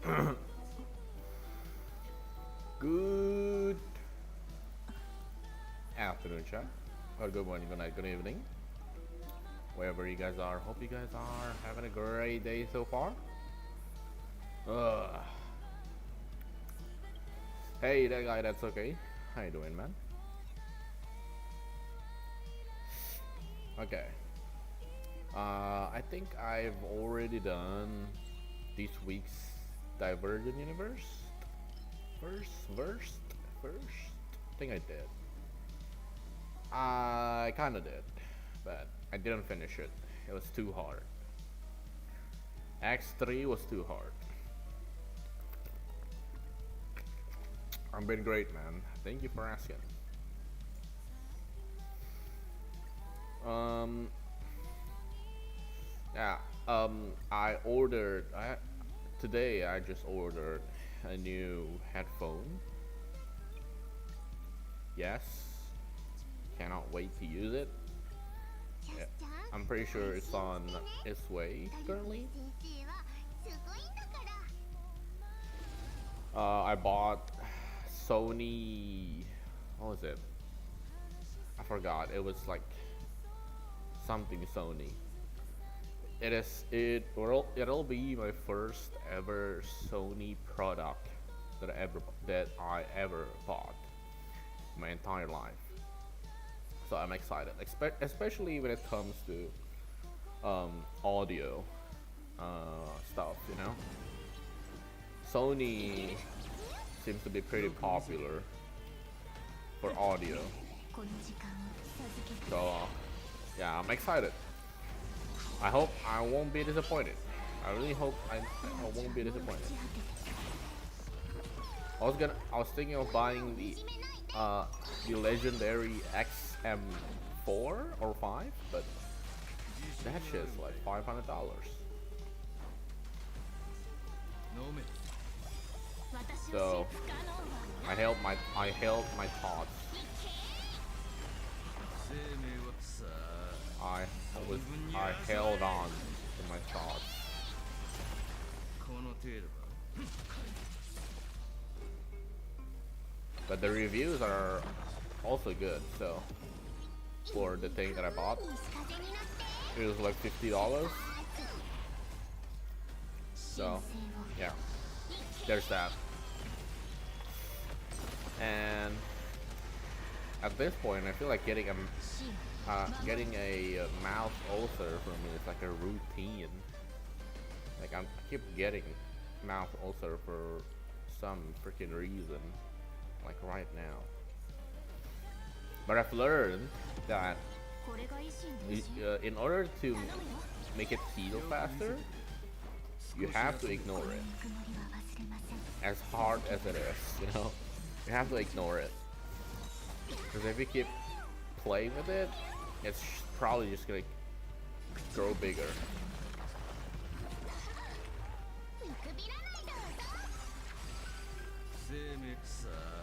Good afternoon, chat. Or good morning, good night, good evening. Wherever you guys are, hope you guys are having a great day so far. Ugh. Hey, that guy, that's okay. How you doing, man? Okay. I think I've already done this week's Divergent Universe. First. I think I did. I kinda did, but I didn't finish it. It was too hard. X3 was too hard. I'm been great, man. Thank you for asking. Yeah. I ordered. Today I just ordered a new headphone. Yes. Cannot wait to use it. Yeah, I'm pretty sure it's on its way currently. I bought Sony. What was it? I forgot. It was like something Sony. It'll be my first ever Sony product that I ever bought my entire life. So I'm excited, especially when it comes to audio stuff. You know, Sony seems to be pretty popular for audio. So yeah, I'm excited. I hope I won't be disappointed. I really hope I won't be disappointed. I was thinking of buying the legendary XM4 or 5, but that shit's like $500. So I held my thoughts. I held on to my thoughts. But the reviews are also good, so for the thing that I bought, it was like $50. So yeah, there's that. And at this point, I feel like getting a mouth ulcer for me is like a routine. Like I keep getting mouth ulcer for some freaking reason, like right now. But I've learned that in order to make it heal faster, you have to ignore it. As hard as it is, you know, you have to ignore it. Because if you keep playing with it, it's probably just gonna grow bigger.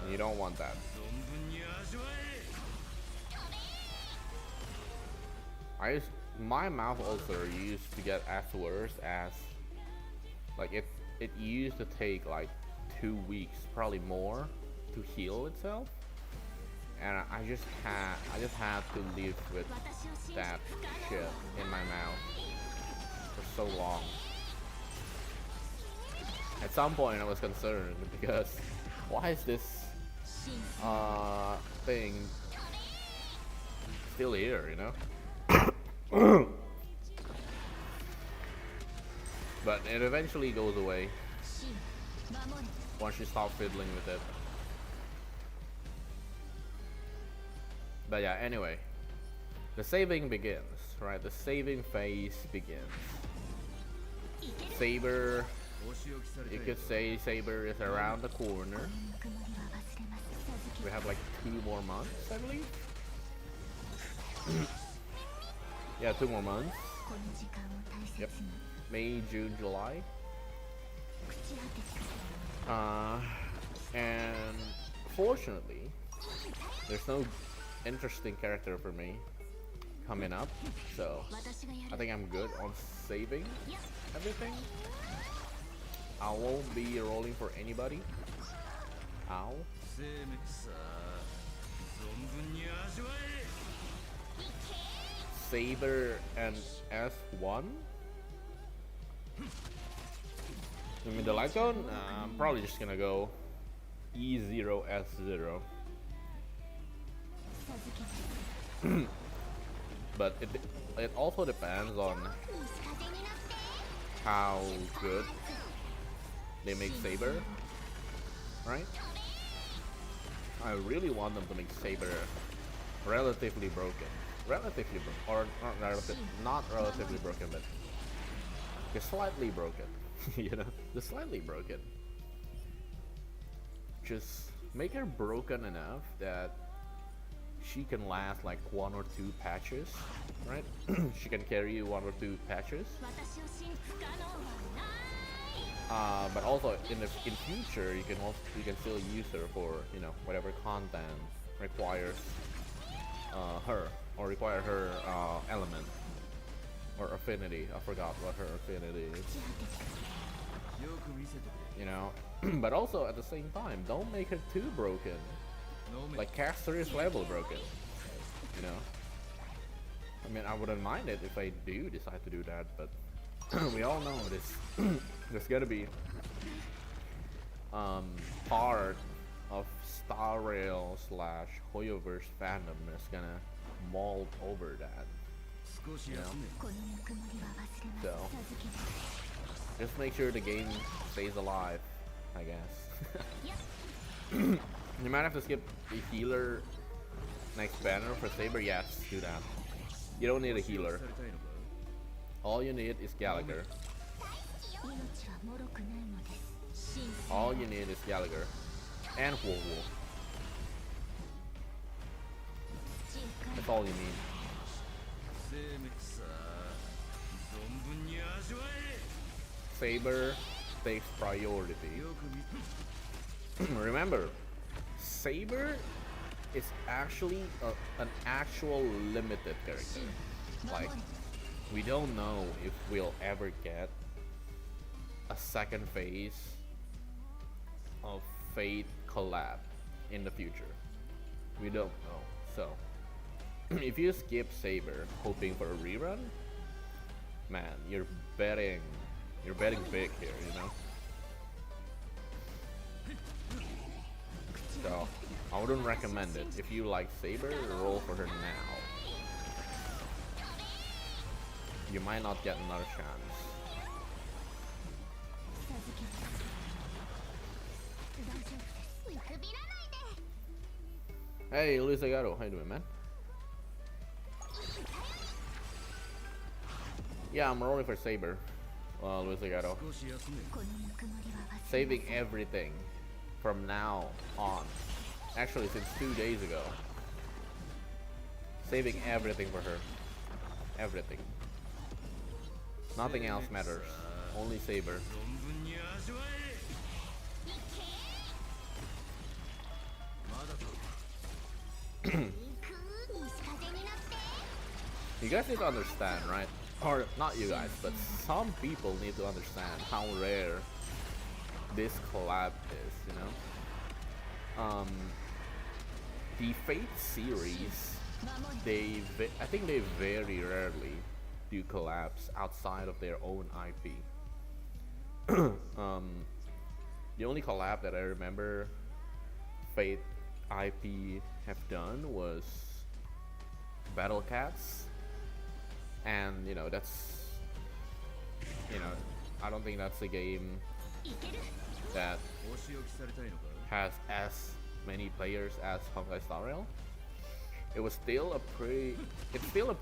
And you don't want that. My mouth ulcer used to get as worse as, like it used to take like 2 weeks, probably more, to heal itself. And I just had to live with that shit in my mouth for so long. At some point I was concerned because why is this thing still here, you know? But it eventually goes away once you stop fiddling with it. But yeah, anyway, the saving begins, right? The saving phase begins. Saber, you could say Saber is around the corner. We have like 2 more months, I believe. Yeah, 2 more months. Yep, May, June, July. And fortunately, there's no interesting character for me coming up, so I think I'm good on saving everything. I won't be rolling for anybody. Ow. Saber and S1. I mean the light cone. I'm probably just gonna go E0 S0. But it also depends on how good they make Saber, right? I really want them to make Saber relatively broken. Or not relatively broken, but just slightly broken. You know, just slightly broken. Just make her broken enough that she can last like 1 or 2 patches, right? She can carry you 1 or 2 patches. But also in future you can still use her for, you know, whatever content requires her or require her element or affinity. I forgot what her affinity is. You know, but also at the same time, don't make her too broken. Like caster is level broken. You know. I mean, I wouldn't mind it if I do decide to do that, but we all know this. There's gonna be part of Star Rail / Hoyoverse fandom that's gonna mold over that. You know? So just make sure the game stays alive, I guess. You might have to skip the healer next banner for Saber. Yes, do that. You don't need a healer. All you need is Gallagher. All you need is Gallagher and Wolf. That's all you need. Saber takes priority. Remember, Saber is actually an actual limited character. Like, we don't know if we'll ever get a second phase of Fate collab in the future. We don't know. So, if you skip Saber hoping for a rerun, man, you're betting big here, you know? So, I wouldn't recommend it. If you like Saber, roll for her now. You might not get another chance. Hey, Luzagato, how you doing, man? Yeah, I'm rolling for Saber. Luzagato. Saving everything from now on. Actually, since 2 days ago. Saving everything for her. Everything. Nothing else matters. Only Saber. You guys need to understand, right? Or not you guys, but some people need to understand how rare this collab is, you know? The Fate series, I think they very rarely do collabs outside of their own IP. The only collab that I remember Fate IP have done was Battle Cats, and you know, that's, you know, I don't think that's a game that has as many players as Honkai Star Rail. It's still a pretty famous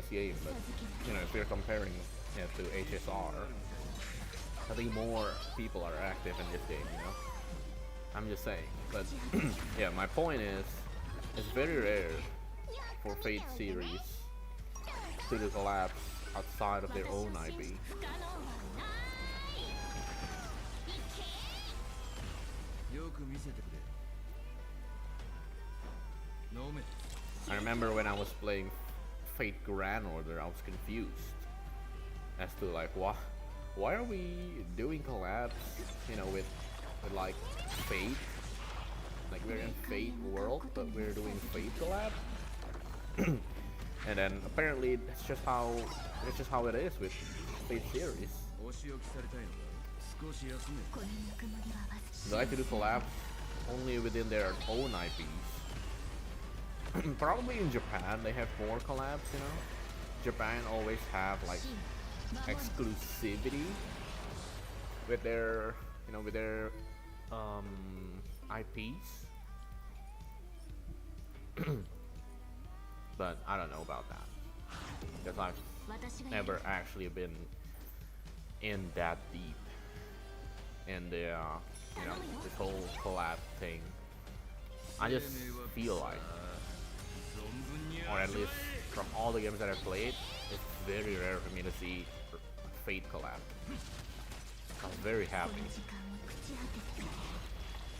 game, but you know, if you're comparing it to HSR, I think more people are active in this game, you know? I'm just saying, but yeah, my point is, it's very rare for Fate series to do collabs outside of their own IP. I remember when I was playing Fate Grand Order, I was confused as to like why are we doing collabs, you know, with like Fate? Like we're in Fate world, but we're doing Fate collab. And then apparently it's just how it is with Fate series. They like to do collabs only within their own IPs. Probably in Japan they have more collabs, you know. Japan always have like exclusivity with their, you know, with their IPs. But I don't know about that because I've never actually been in that deep in the you know, this whole collab thing. I just feel like, or at least from all the games that I've played, it's very rare for me to see Fate collab. I'm very happy.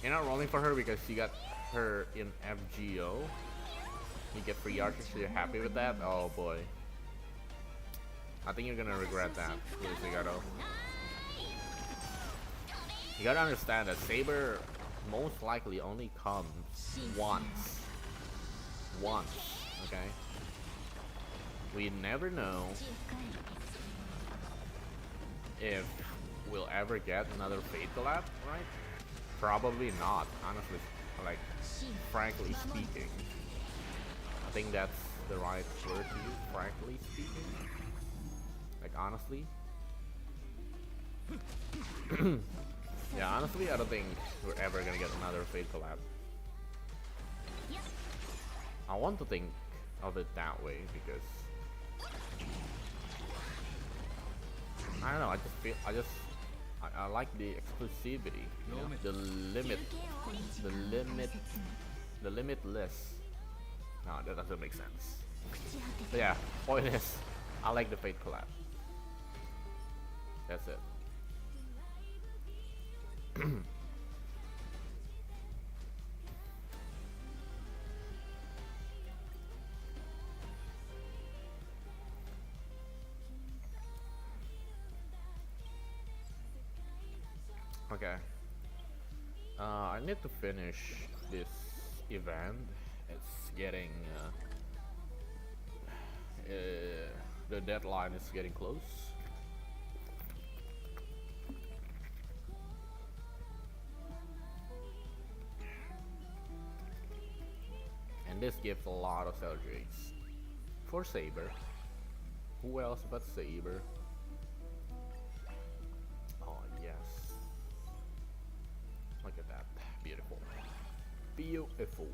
You're not rolling for her because you got her in FGO. You get free archers, so you're happy with that? Oh boy. I think you're gonna regret that, Lucigato. You gotta understand that Saber most likely only comes once. Once, okay? We never know if we'll ever get another Fate collab, right? Probably not, honestly, like, frankly speaking. I think that's the right word to use, frankly speaking. Like, honestly. Yeah, honestly, I don't think we're ever gonna get another Fate collab. I want to think of it that way because I don't know. I like the exclusivity, you know, the limitless. No, that doesn't make sense. But yeah, point is, I like the Fate collab. That's it. Okay. I need to finish this event. It's getting the deadline is getting close. And this gives a lot of cell trades for Saber. Who else but Saber? Oh yes. Look at that. Beautiful. Beautiful.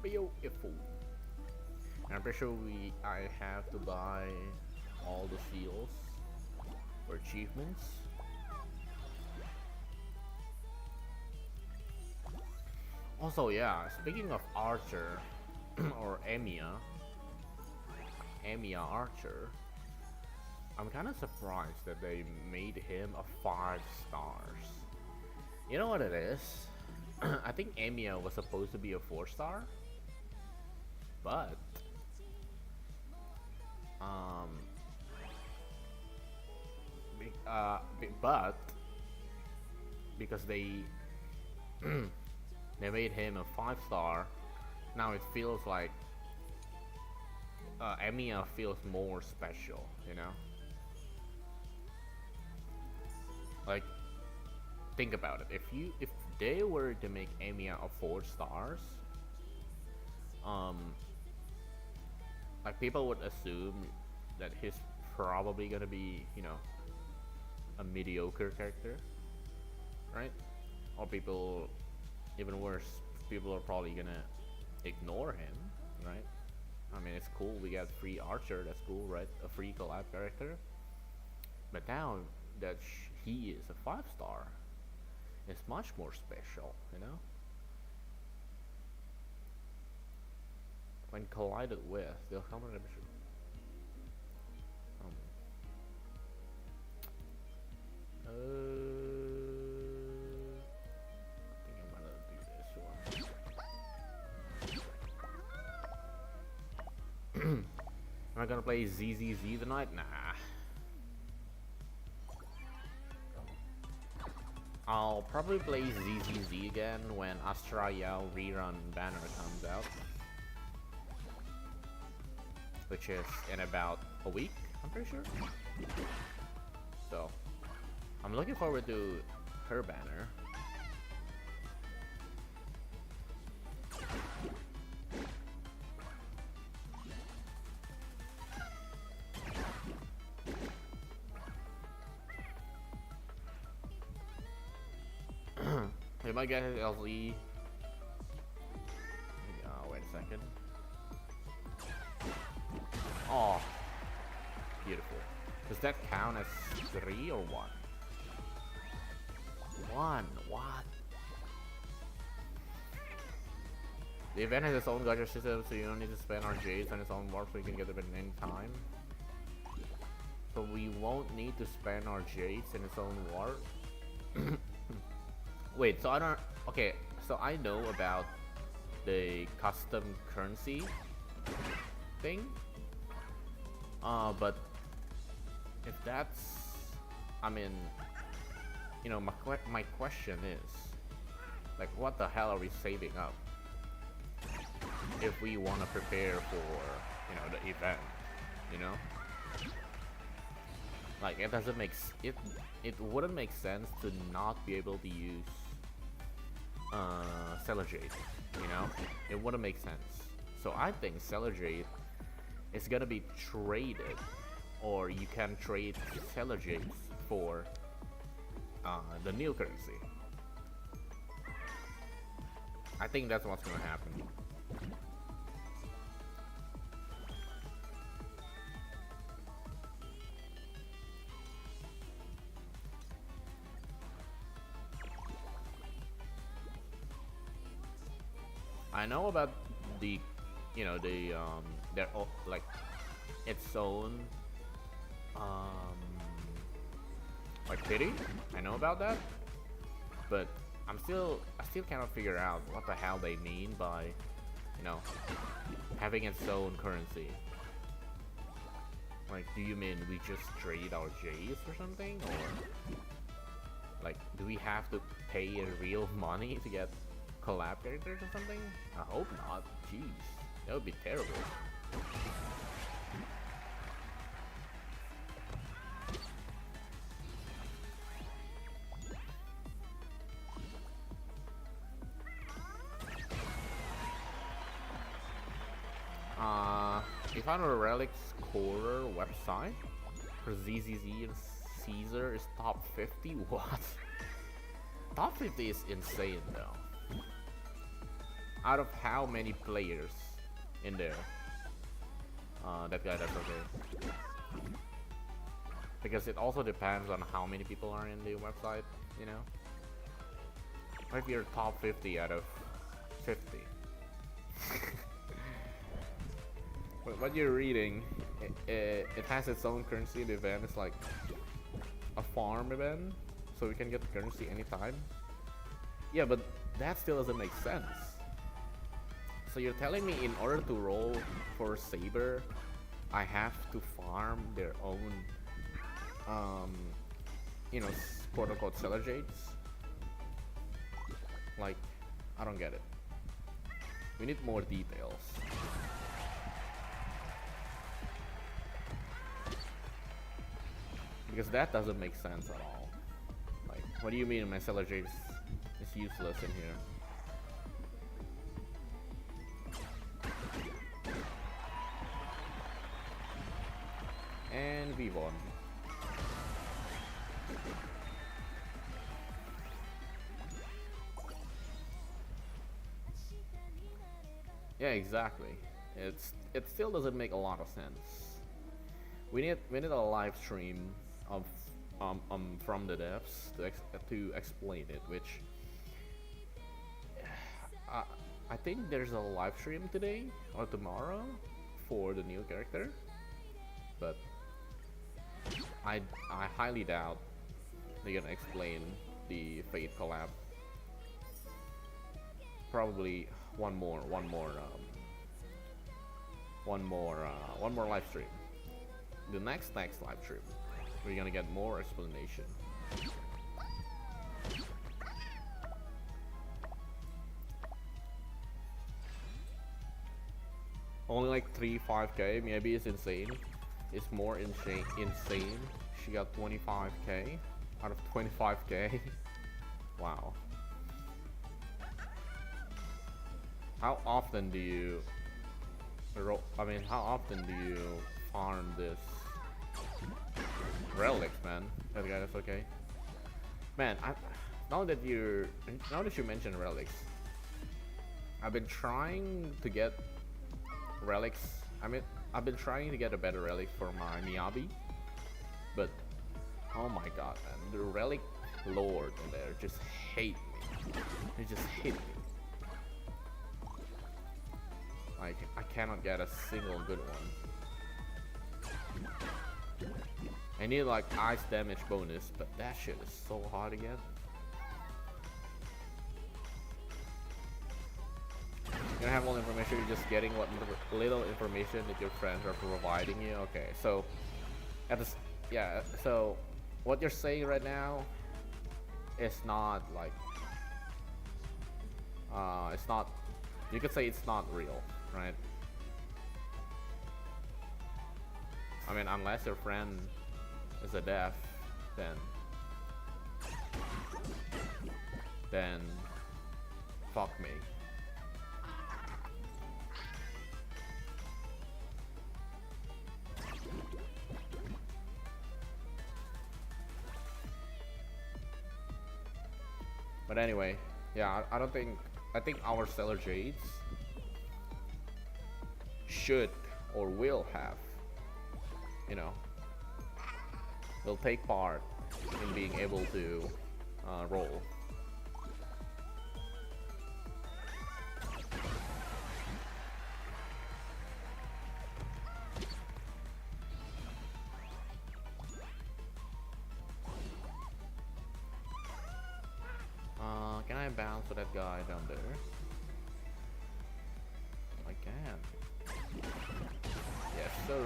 Beautiful. And I'm pretty sure I have to buy all the seals for achievements. Also, yeah, speaking of Archer or Emiya Archer, I'm kind of surprised that they made him a 5 stars. You know what it is? I think Emiya was supposed to be a 4-star, but because they they made him a 5-star, now it feels like Emiya feels more special, you know? Like, think about it. If they were to make Emiya a 4 stars, like people would assume that he's probably gonna be, you know, a mediocre character, right? Or people, even worse, people are probably gonna ignore him, right? I mean, it's cool, we got free Archer, that's cool, right? A free collab character. But now that he is a 5-star, it's much more special, you know? When collided with, they'll come in a mission. I think I'm gonna do this one. Am I gonna play ZZZ tonight? Nah. I'll probably play ZZZ again when Astra Yao Rerun Banner comes out, which is in about a week, I'm pretty sure. So, I'm looking forward to her banner. We might get his LZ. Wait a second. Oh, beautiful. Does that count as 3 or 1? 1. What? The event has its own gacha system, so you don't need to spend RJs on its own warp, so you can get it in any time. So we won't need to spend RJs in its own warp. Wait, so I don't. Okay, so I know about the custom currency thing. But if that's, I mean, you know, my question is, like, what the hell are we saving up if we want to prepare for, you know, the event, you know? Like, it doesn't make it wouldn't make sense to not be able to use Stellar Jade, you know? It wouldn't make sense. So I think Stellar Jade is gonna be traded, or you can trade Stellar Jades for the new currency. I think that's what's gonna happen. I know about the, you know, the their like its own like pity. I know about that, but I still cannot figure out what the hell they mean by, you know, having its own currency. Like, do you mean we just trade our J's or something, or like, do we have to pay real money to get collab characters or something? I hope not. Jeez, that would be terrible. We found a Relics Scorer website for ZZZ and Caesar is top 50. What? Top 50 is insane though. Out of how many players in there? That guy, that's okay. Because it also depends on how many people are in the website, you know? What if you're top 50 out of 50? What you're reading, it has its own currency. The event is like a farm event, so we can get the currency anytime. Yeah, but that still doesn't make sense. So you're telling me in order to roll for Saber, I have to farm their own, you know, quote-unquote Stellar Jades? Like, I don't get it. We need more details. Because that doesn't make sense at all. Like, what do you mean my Stellar Jade is useless in here? And we won. Yeah, exactly. It still doesn't make a lot of sense. We need a live stream of from the devs to explain it, which I think there's a live stream today or tomorrow for the new character, but I highly doubt they're gonna explain the Fate collab. Probably one more live stream. The next live stream, we're gonna get more explanation. Only like 5K. Maybe it's insane. It's more insane. She got 25K out of 25K. Wow. How often do you how often do you farm this relics, man? That guy, that's okay. Man, now that you mention relics, I've been trying to get relics. I've been trying to get a better relic for my Miyabi, but oh my god, man, the relic lord in there just hate me. They just hate me. Like, I cannot get a single good one. I need like ice damage bonus, but that shit is so hard to get. You don't have all the information, you're just getting what little information that your friends are providing you. Okay, so so what you're saying right now is not like it's not, you could say it's not real, right? I mean, unless your friend is a deaf, then fuck me. But anyway, yeah, I think our Stellar Jades should or will have, you know, will take part in being able to roll. Can I bounce for that guy down there? I can. Yes, sir.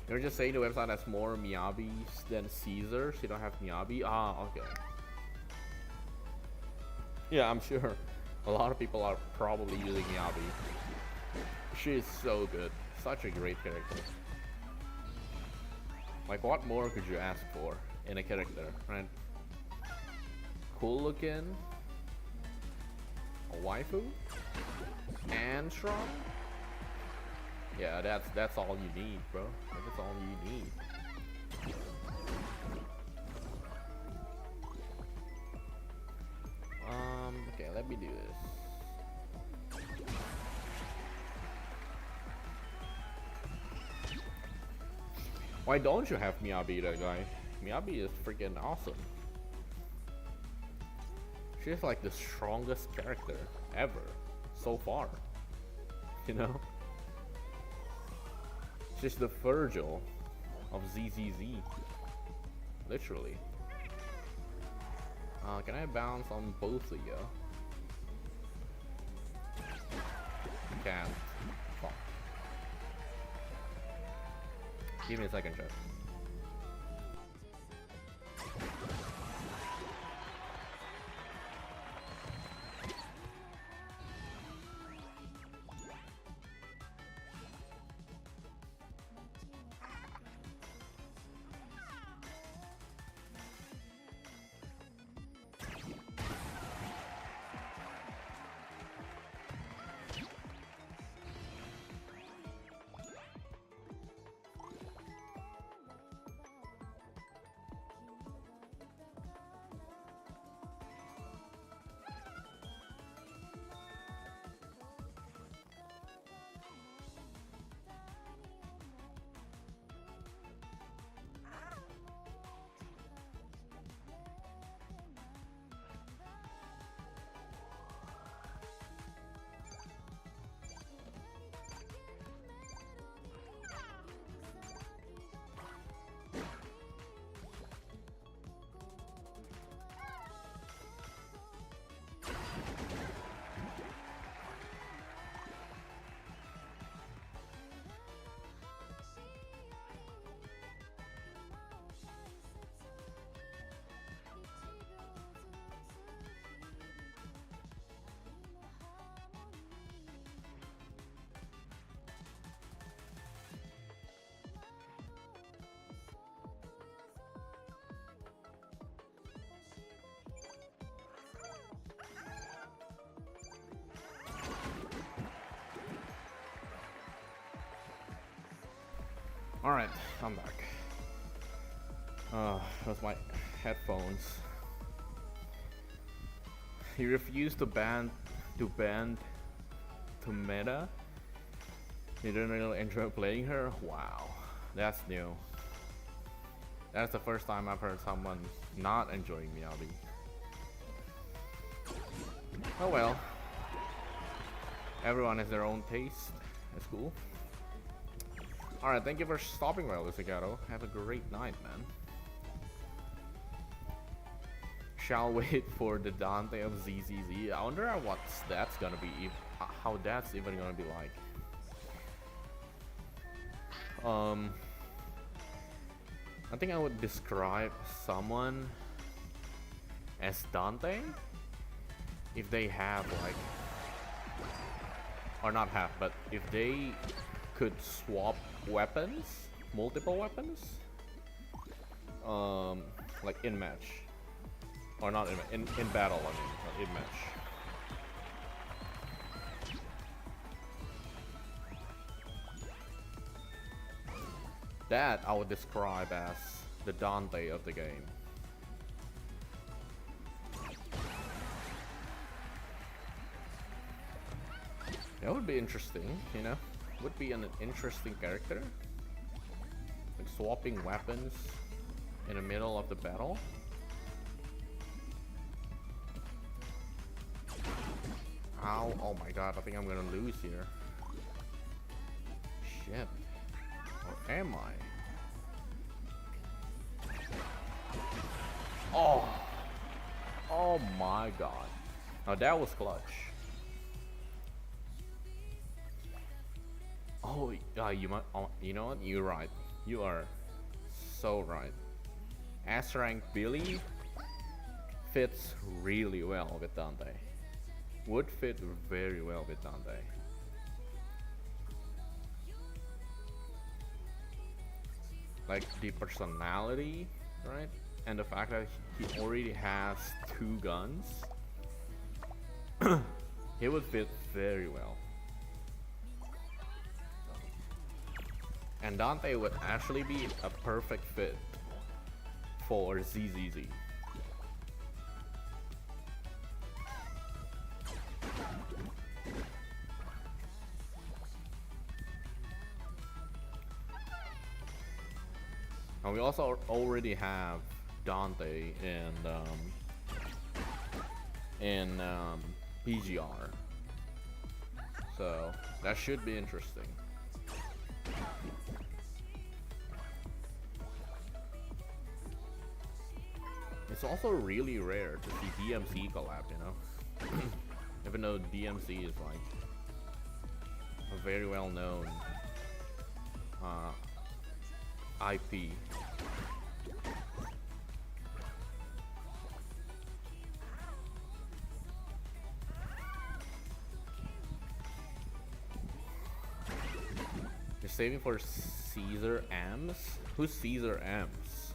You're just saying the website has more Miyabis than Caesars. You don't have Miyabi? Ah, okay. Yeah, I'm sure a lot of people are probably using Miyabi. She is so good. Such a great character. Like, what more could you ask for in a character, right? Cool looking, a waifu, and strong. Yeah, that's all you need, bro. That's all you need. Okay, let me do this. Why don't you have Miyabi, that guy? Miyabi is freaking awesome. She's like the strongest character ever so far. You know? She's the Virgil of ZZZ. Literally. Can I bounce on both of you? Can't. Fuck. Give me a second, chat. Alright, I'm back. With my headphones. He refused to ban Tometa. He didn't really enjoy playing her? Wow, that's new. That's the first time I've heard someone not enjoying Miyabi. Oh well. Everyone has their own taste. That's cool. Alright, thank you for stopping by, Lucigato. Have a great night, man. Shall wait for the Dante of ZZZ. I wonder what that's gonna be, how that's even gonna be like. I think I would describe someone as Dante if they have like, or not have, but if they could swap weapons, multiple weapons, like in match, or not in battle. I mean, not in match. That I would describe as the Dante of the game. That would be interesting, you know? Would be an interesting character. Like swapping weapons in the middle of the battle. Ow, oh my god, I think I'm gonna lose here. Shit. Or am I? Oh! Oh my god. Now that was clutch. Oh, you might. Oh, you know what? You're right. You are so right. S rank Billy fits really well with Dante. Would fit very well with Dante. Like the personality, right? And the fact that he already has 2 guns. He would fit very well. And Dante would actually be a perfect fit for ZZZ. And we also already have Dante in PGR, so that should be interesting. It's also really rare to see DMC collab, you know? Even though DMC is like a very well known IP. You're saving for Caesar Ams? Who's Caesar Ams?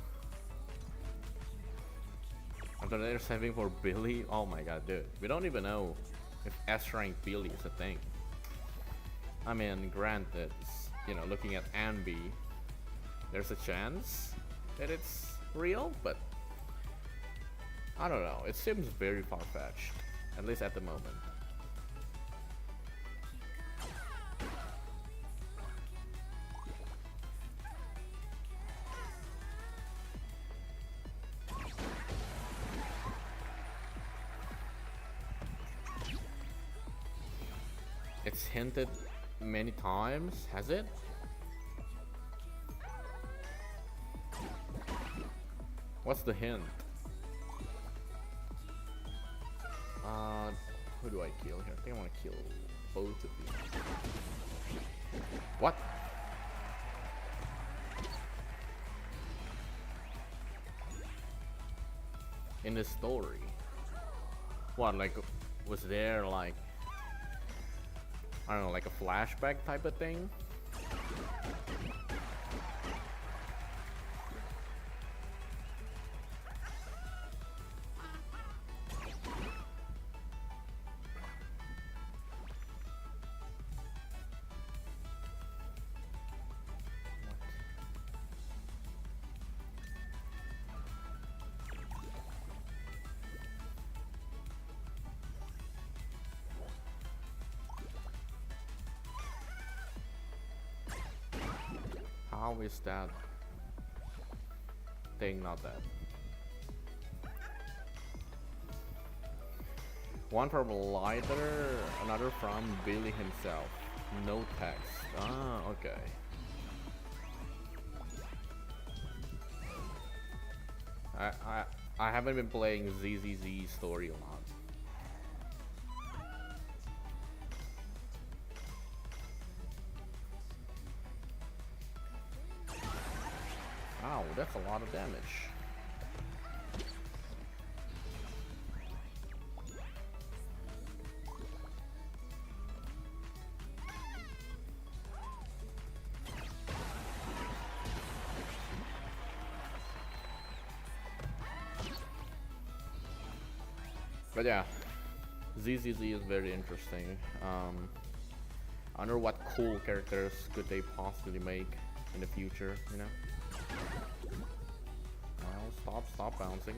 After they're saving for Billy? Oh my god, dude. We don't even know if S-rank Billy is a thing. I mean, granted, you know, looking at Anby, there's a chance that it's real, but I don't know. It seems very far-fetched, at least at the moment. It's hinted many times, has it? What's the hint? Who do I kill here? I think I want to kill both of these. What? In the story? What, like, was there like, I don't know, like a flashback type of thing? How is that thing not dead? One from Lighter, another from Billy himself. No text. Ah, okay. I haven't been playing ZZZ story a lot. Wow, that's a lot of damage. But yeah, ZZZ is very interesting. I wonder what cool characters could they possibly make in the future, you know? Well, stop bouncing.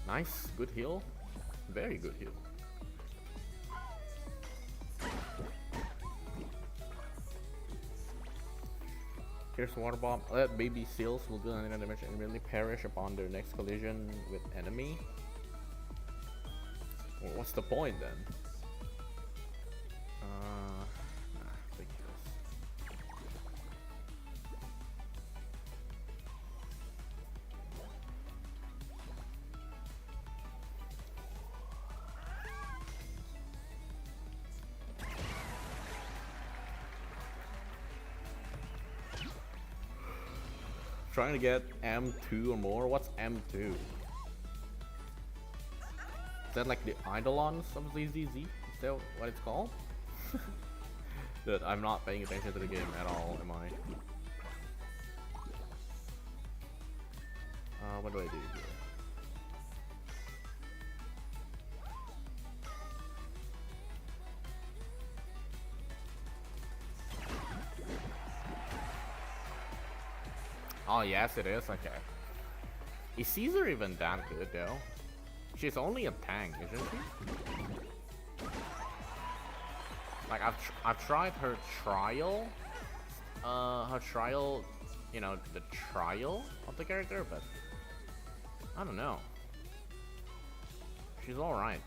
Nice, good heal. Very good heal. Here's water bomb. Let baby seals will do an damage and immediately perish upon their next collision with enemy. Well, what's the point then? Ridiculous. Trying to get M2 or more. What's M2? Is that like the Eidolons of ZZZ? Is that what it's called? Dude, I'm not paying attention to the game at all, am I? What do I do here? Oh yes, it is. Okay. Is Caesar even that good though? She's only a tank, isn't she? Like I've tried her trial, you know, the trial of the character, but I don't know. She's all right.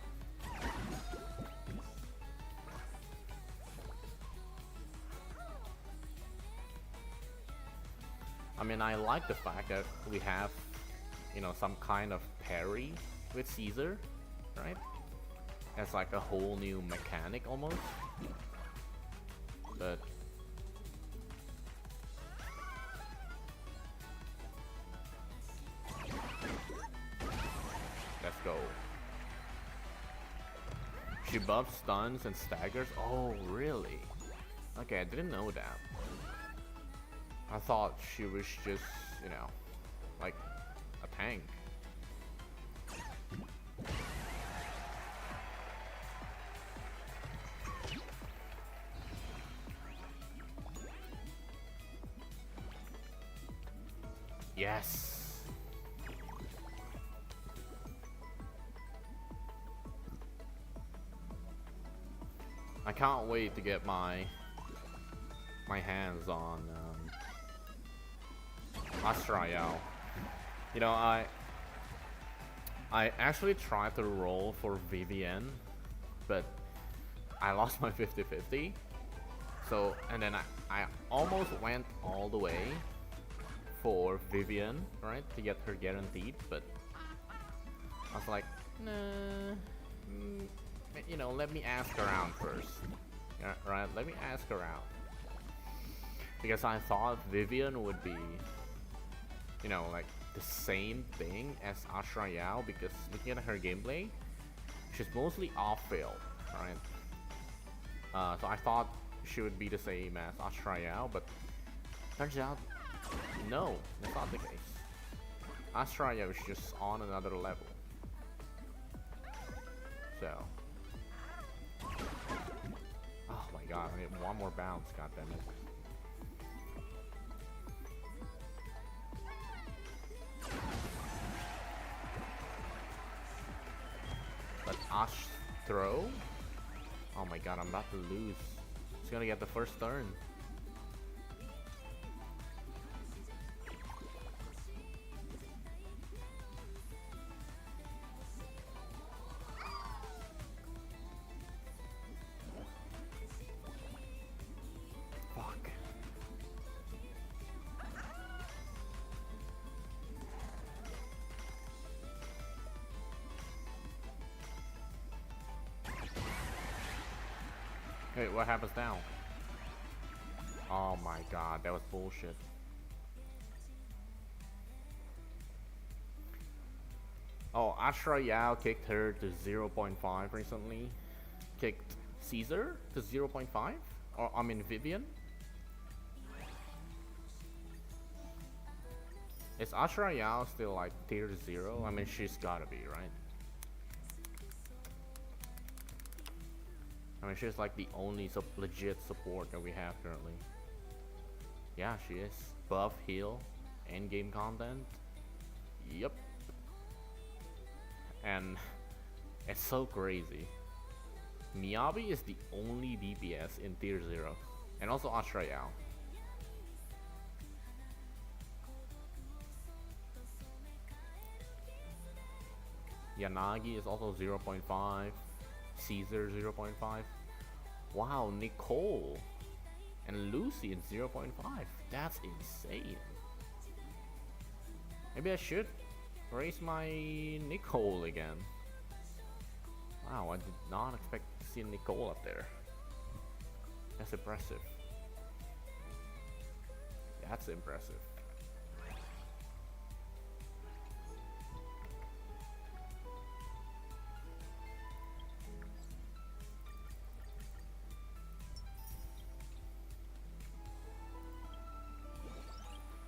I mean, I like the fact that we have, you know, some kind of parry with Caesar, right? It's like a whole new mechanic almost. But let's go. She buffs stuns and staggers. Oh, really? Okay, I didn't know that. I thought she was just, you know, like a tank. Yes. I can't wait to get my hands on Astrael. You know, I actually tried to roll for Vivian, but I lost my 50-50. So, and then I almost went all the way for Vivian, right, to get her guaranteed, but I was like, nah, you know, let me ask around first. Yeah, right, let me ask around. Because I thought Vivian would be, you know, like the same thing as Astrael, because looking at her gameplay, she's mostly off-field, right? So I thought she would be the same as Astrael, but turns out, no, that's not the case. Astrael is just on another level. So, oh my god, I need one more bounce, goddammit. But Ash throw? Oh my god, I'm about to lose. It's gonna get the first turn. Fuck. Wait, what happens now? Oh my god, that was bullshit. Oh, Ashra Yao kicked her to 0.5 recently. Kicked Caesar to 0.5? Or, I mean, Vivian? Is Ashra Yao still like tier 0? I mean, she's gotta be, right? I mean, she's like the only legit support that we have currently. Yeah, she is. Buff, heal, end game content. Yep. And it's so crazy. Miyabi is the only DPS in tier 0. And also Ashra Yao. Yanagi is also 0.5. Caesar 0.5. Wow, Nicole and Lucy in 0.5. That's insane. Maybe I should raise my Nicole again. Wow, I did not expect to see Nicole up there. That's impressive. That's impressive.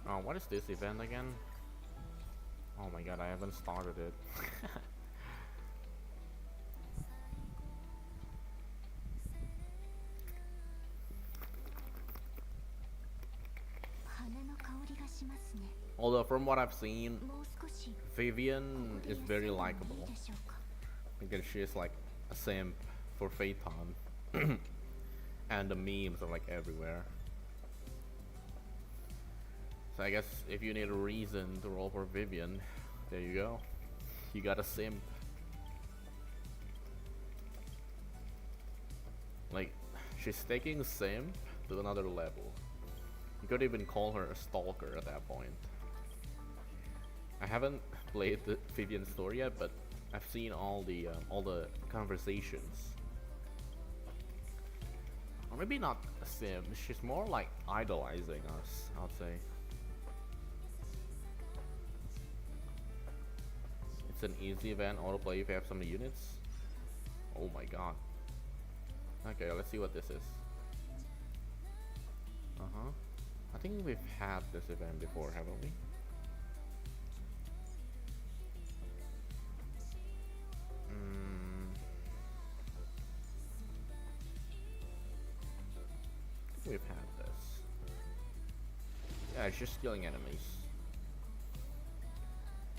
Oh, what is this event again? Oh my god, I haven't started it. Although from what I've seen, Vivian is very likable. Because she is like a simp for Phaeton. And the memes are like everywhere. So I guess if you need a reason to roll for Vivian, there you go. You got a simp. Like, she's taking simp to another level. You could even call her a stalker at that point. I haven't played the Vivian story yet, but I've seen all the conversations. Or maybe not a simp. She's more like idolizing us, I'd say. It's an easy event, autoplay if you have some units. Oh my god. Okay, let's see what this is. I think we've had this event before, haven't we? We've had this. Yeah, it's just killing enemies.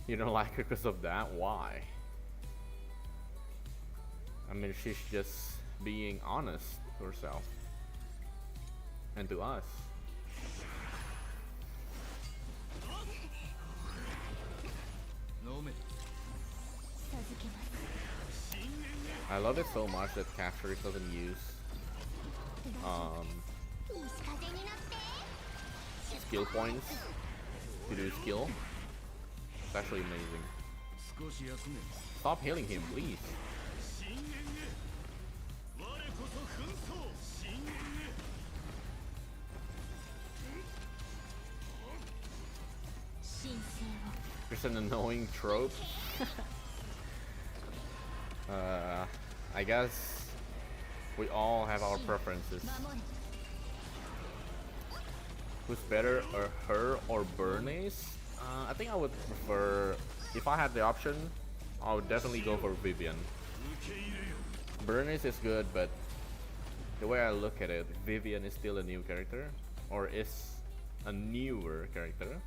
You don't like her because of that? Why? I mean, she's just being honest to herself. And to us. I love it so much that Capture doesn't use skill points to do skill. It's actually amazing. Stop healing him, please. Just an annoying trope. I guess we all have our preferences. Who's better, her or Bernays? I think I would prefer, if I had the option, I would definitely go for Vivian. Bernays is good, but the way I look at it, Vivian is still a new character, or is a newer character.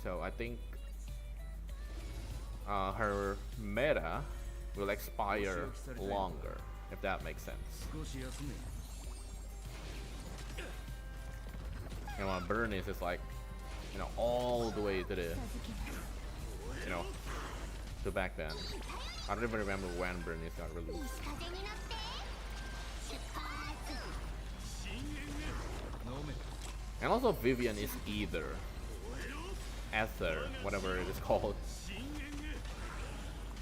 So I think her meta will expire longer. if that makes sense. And when Bernice is like, you know, all the way to the, you know, to back then. I don't even remember when Bernice got released. And also Vivian is either Ether, whatever it is called.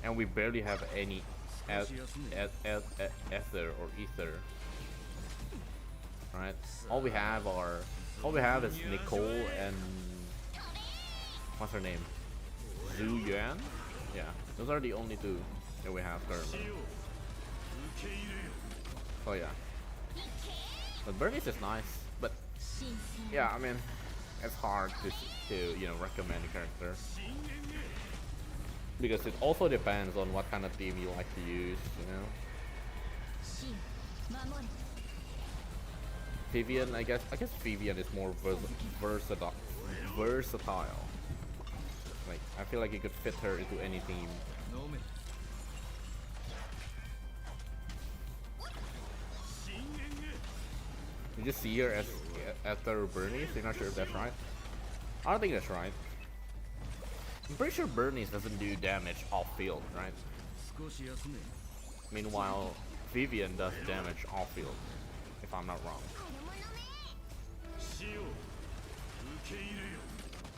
And we barely have any Ether or Ether. Alright? All we have is Nicole and what's her name? Zhu Yuan? Yeah, those are the only two that we have currently. Oh yeah. But Bernice is nice, but yeah, I mean, it's hard to you know, recommend a character because it also depends on what kind of theme you like to use, you know. Vivian, I guess Vivian is more versatile. Like, I feel like you could fit her into any theme. You just see her as after Bernice. You're not sure if that's right. I don't think that's right. I'm pretty sure Bernice doesn't do damage off field, right? Meanwhile, Vivian does damage off field, if I'm not wrong.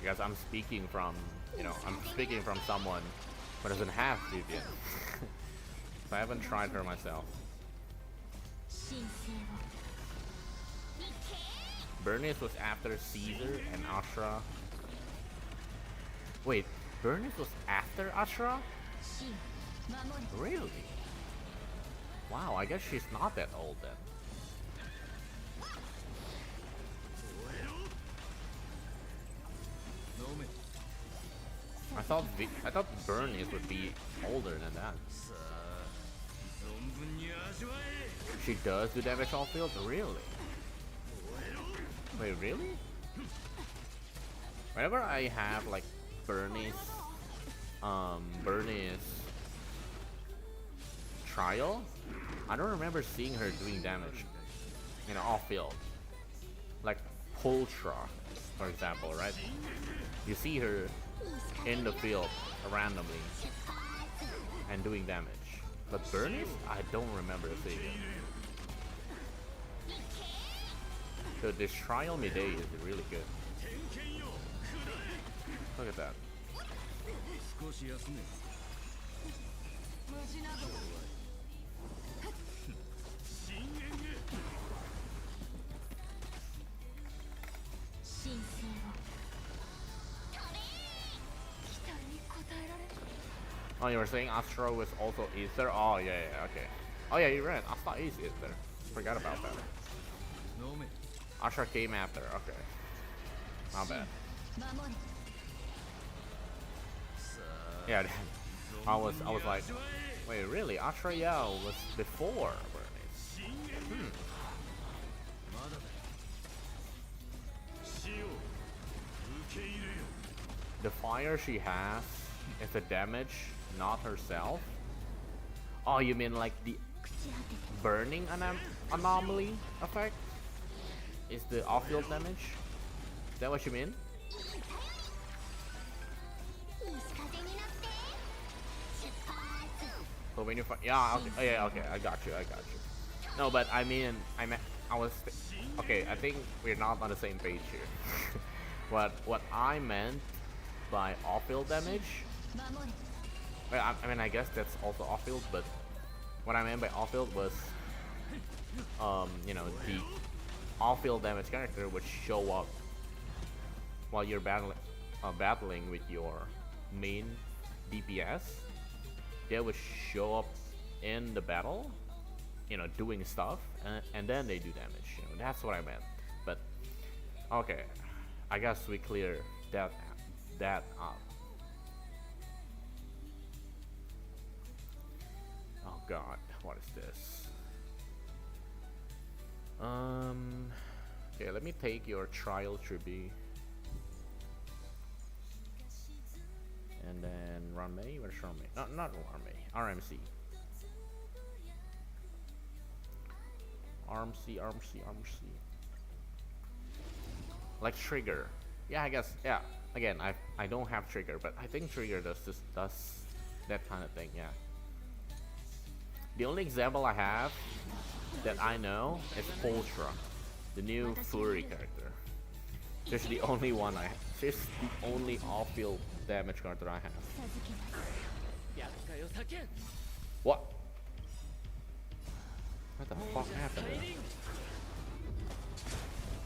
Because I'm speaking from, you know, someone who doesn't have Vivian. So I haven't tried her myself. Bernice was after Caesar and Ashra. Wait, Bernice was after Ashra? Really? Wow, I guess she's not that old then. I thought Bernice would be older than that. She does do damage off field? Really? Wait, really? Whenever I have like Bernice trial, I don't remember seeing her doing damage, you know, off field. Like Poltra, for example, right? You see her in the field randomly and doing damage. But Bernice, I don't remember seeing it. So this trial midday is really good. Look at that. Oh, you were saying Astro was also Ether? Oh, yeah, okay. Oh, yeah, you're right. Astra is Ether. Forgot about that. Astra came after, okay. Not bad. Yeah, I was like, wait, really? Astra Yao was before Bernice. The fire she has is the damage, not herself. Oh, you mean like the burning anomaly effect? Is the off-field damage? Is that what you mean? So when you yeah, okay, oh, yeah, okay, I got you. No, but I mean, okay. I think we're not on the same page here. what I meant by off-field damage, well, I mean, I guess that's also off-field, but what I meant by off-field was, you know, the off-field damage character would show up while you're battling with your main DPS. They would show up in the battle, you know, doing stuff, and then they do damage. You know, that's what I meant. But okay, I guess we clear that up. Oh God, what is this? Okay, let me take your trial tribute. And then Ranmei, where's Ranmei? Not Ranmei, RMC. arm C, arm C, arm C. Like trigger. Yeah, I guess. Yeah. Again, I don't have trigger, but I think trigger does that kind of thing. Yeah. The only example I have that I know is Ultra, the new Fury character. She's the only one I have. She's the only off-field damage card that I have. What? What the fuck happened there?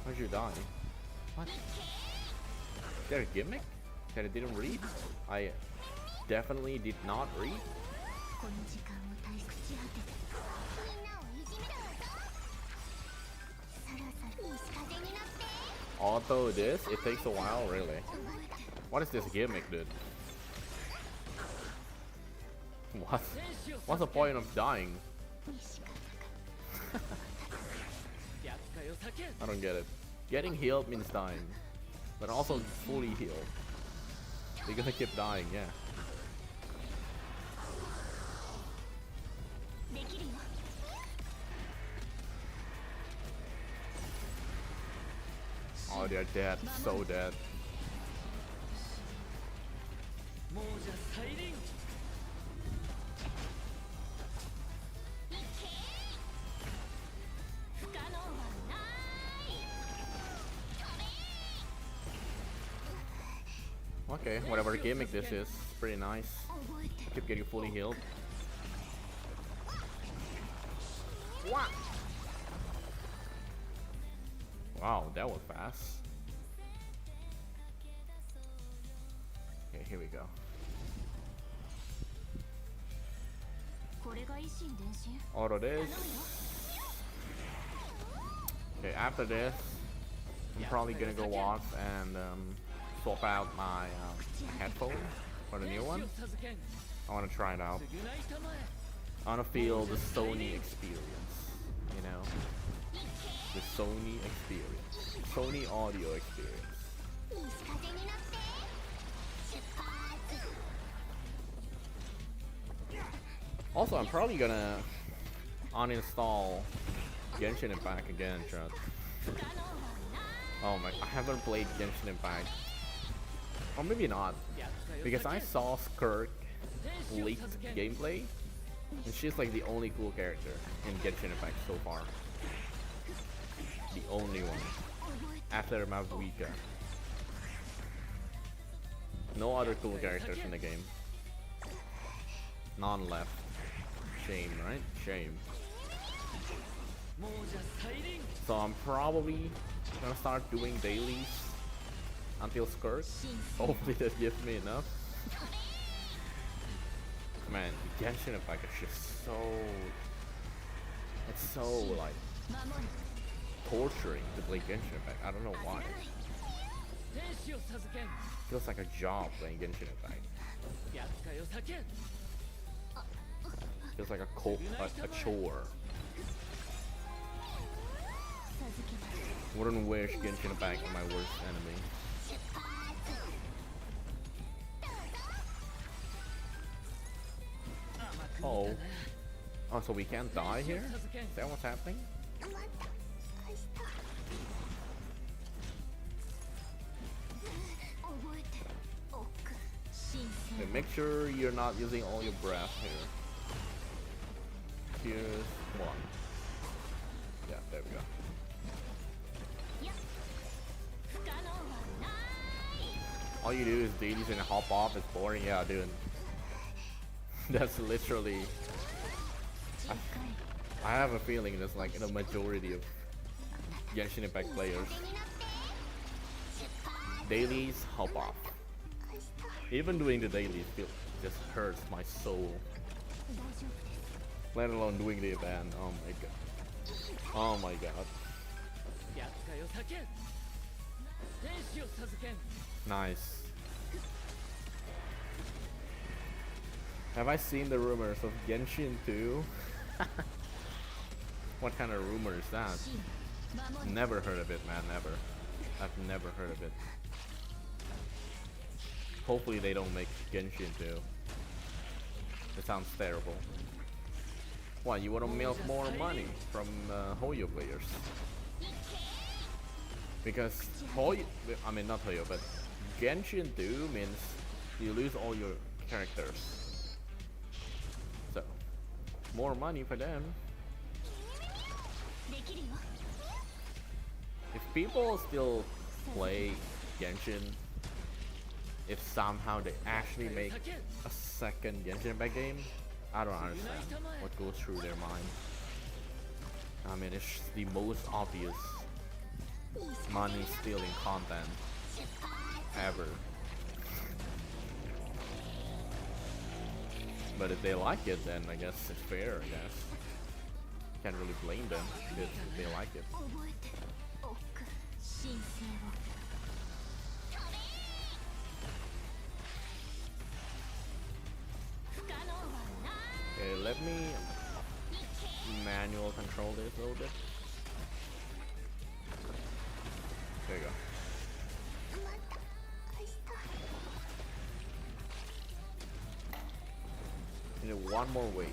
Why'd you die? What? Is there a gimmick that I didn't read? I definitely did not read. Auto this? It takes a while, really. What is this gimmick, dude? What? What's the point of dying? I don't get it. Getting healed means dying, but also fully healed. You're gonna keep dying, yeah. Oh, they're dead. So dead. Okay, whatever gimmick this is, pretty nice. Keep getting fully healed. What? Wow, that was fast. Okay, here we go. Auto this. Okay, after this, I'm probably gonna go walk and swap out my headphone for the new one. I want to try it out. I want to feel the Sony experience, you know, the Sony experience, Sony audio experience. Also, I'm probably gonna uninstall Genshin Impact again, chat. Oh my, I haven't played Genshin Impact. Or maybe not, because I saw Skirk leaked gameplay, and she's like the only cool character in Genshin Impact so far. The only one. After Mavuika. No other cool characters in the game. None left. Shame, right? Shame. So I'm probably gonna start doing dailies until Skirk. Hopefully that gives me enough. Man, Genshin Impact is just so... It's so like torturing to play Genshin Impact. I don't know why. Feels like a job playing Genshin Impact. Feels like a chore. Wouldn't wish Genshin Impact on my worst enemy. Oh. Oh, so we can't die here? Is that what's happening? Okay, make sure you're not using all your breath here. Here's one. Yeah, there we go. All you do is dailies and hop off. It's boring. Yeah, dude. That's literally... I have a feeling that's like in a majority of Genshin Impact players. Dailies, hop off. Even doing the dailies just hurts my soul. Let alone doing the event. Oh my god. Oh my god. Nice. Have I seen the rumors of Genshin 2? What kind of rumor is that? Never heard of it, man, never. I've never heard of it. Hopefully they don't make Genshin 2. It sounds terrible. Why, you wanna milk more money from Hoyo players? Because Hoyo, I mean not Hoyo, but Genshin 2 means you lose all your characters. So, more money for them. If people still play Genshin, if somehow they actually make a second Genshin Impact game, I don't understand what goes through their mind. I mean, it's the most obvious money stealing content ever. But if they like it, then I guess it's fair, I guess. Can't really blame them if they like it. Okay, let me manual control this a little bit. There you go. You need one more wave.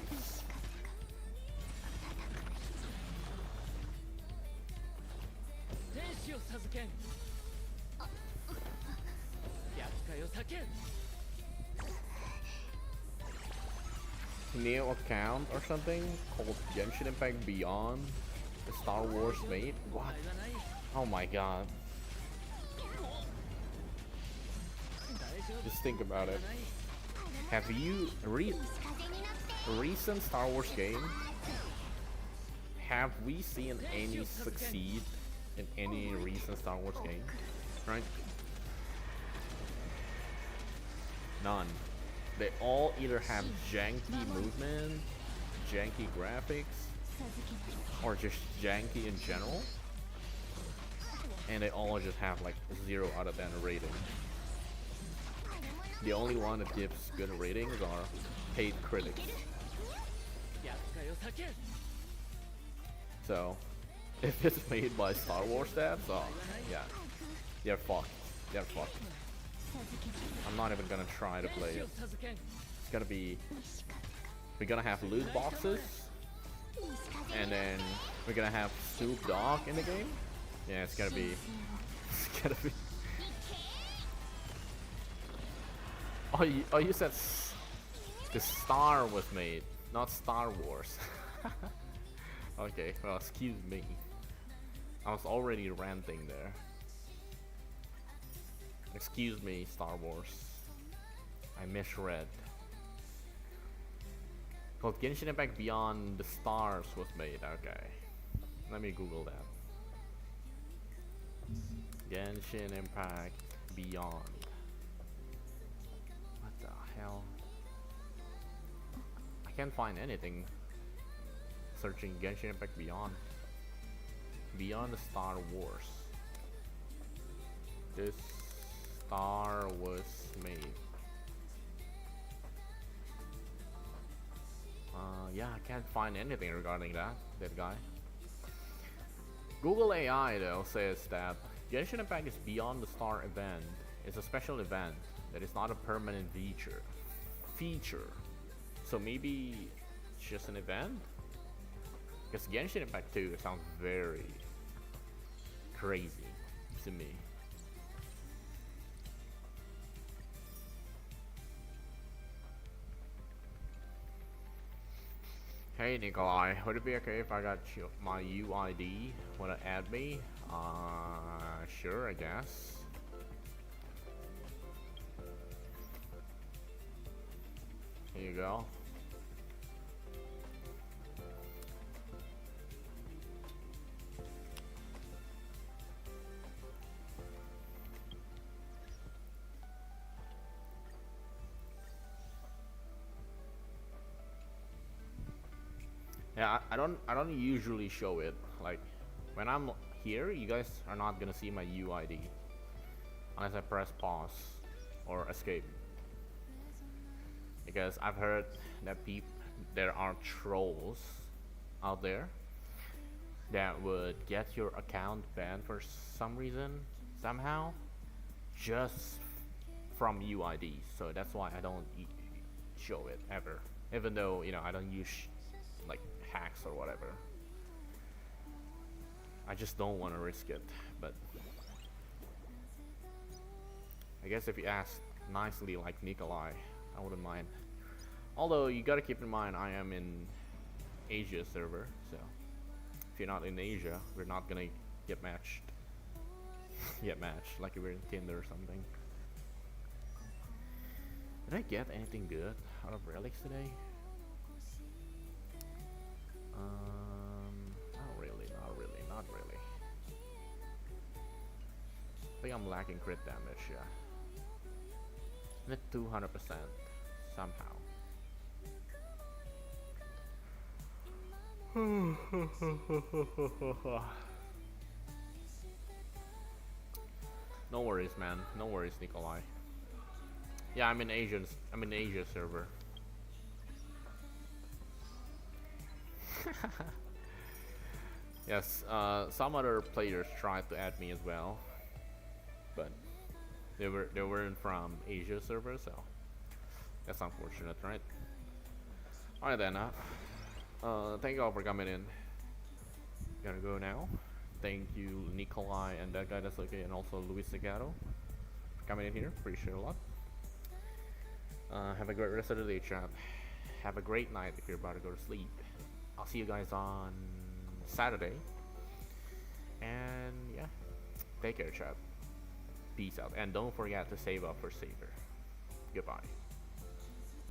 New account or something called Genshin Impact Beyond the Star Wars mate? What? Oh my god. Just think about it. Have you recent Star Wars game? Have we seen any succeed in any recent Star Wars game? Right? None. They all either have janky movement, janky graphics, or just janky in general. And they all just have like 0 out of 10 rating. The only one that gives good ratings are paid critics. So, if it's made by Star Wars devs, oh yeah, they're fucked. They're fucked. I'm not even gonna try to play it. It's gonna be... We're gonna have loot boxes, and then we're gonna have Snoop Dogg in the game. Yeah, it's gonna be... It's gonna be... Oh, you said the Star was made, not Star Wars. Okay, well, excuse me. I was already ranting there. Excuse me, Star Wars. I misread. Called Genshin Impact Beyond the Stars was made. Okay. Let me Google that. Genshin Impact Beyond. What the hell? I can't find anything. Searching Genshin Impact Beyond. Beyond the Star Wars. This Star was made. Yeah, I can't find anything regarding that guy. Google AI though says that Genshin Impact is Beyond the Star event. It's a special event that is not a permanent feature. So maybe it's just an event? Because Genshin Impact 2 sounds very crazy to me. Hey Nikolai, would it be okay if I got my UID? Wanna add me? Sure, I guess. Here you go. Yeah, I don't usually show it. Like when I'm here, you guys are not gonna see my UID unless I press pause or escape. Because I've heard that there are trolls out there that would get your account banned for some reason, somehow, just from UID. So that's why I don't show it ever. Even though, you know, I don't use like hacks or whatever. I just don't want to risk it, but I guess if you ask nicely like Nikolai, I wouldn't mind. Although you gotta keep in mind I am in Asia server, so if you're not in Asia, we're not gonna get matched. Get matched like if we're in Tinder or something. Did I get anything good out of relics today? Not really, not really, not really. I think I'm lacking crit damage, yeah. I'm at 200% somehow. No worries, man. No worries, Nikolai. Yeah, I'm in Asia server. Yes, some other players tried to add me as well, but they weren't from Asia server, so that's unfortunate, right? Alright then, thank you all for coming in. Gotta go now. Thank you, Nikolai and that guy that's okay, and also Luis Segato for coming in here. Appreciate it a lot. Have a great rest of the day, chat. Have a great night if you're about to go to sleep. I'll see you guys on Saturday. And yeah, take care, chat. Peace out. And don't forget to save up for Saber. Goodbye.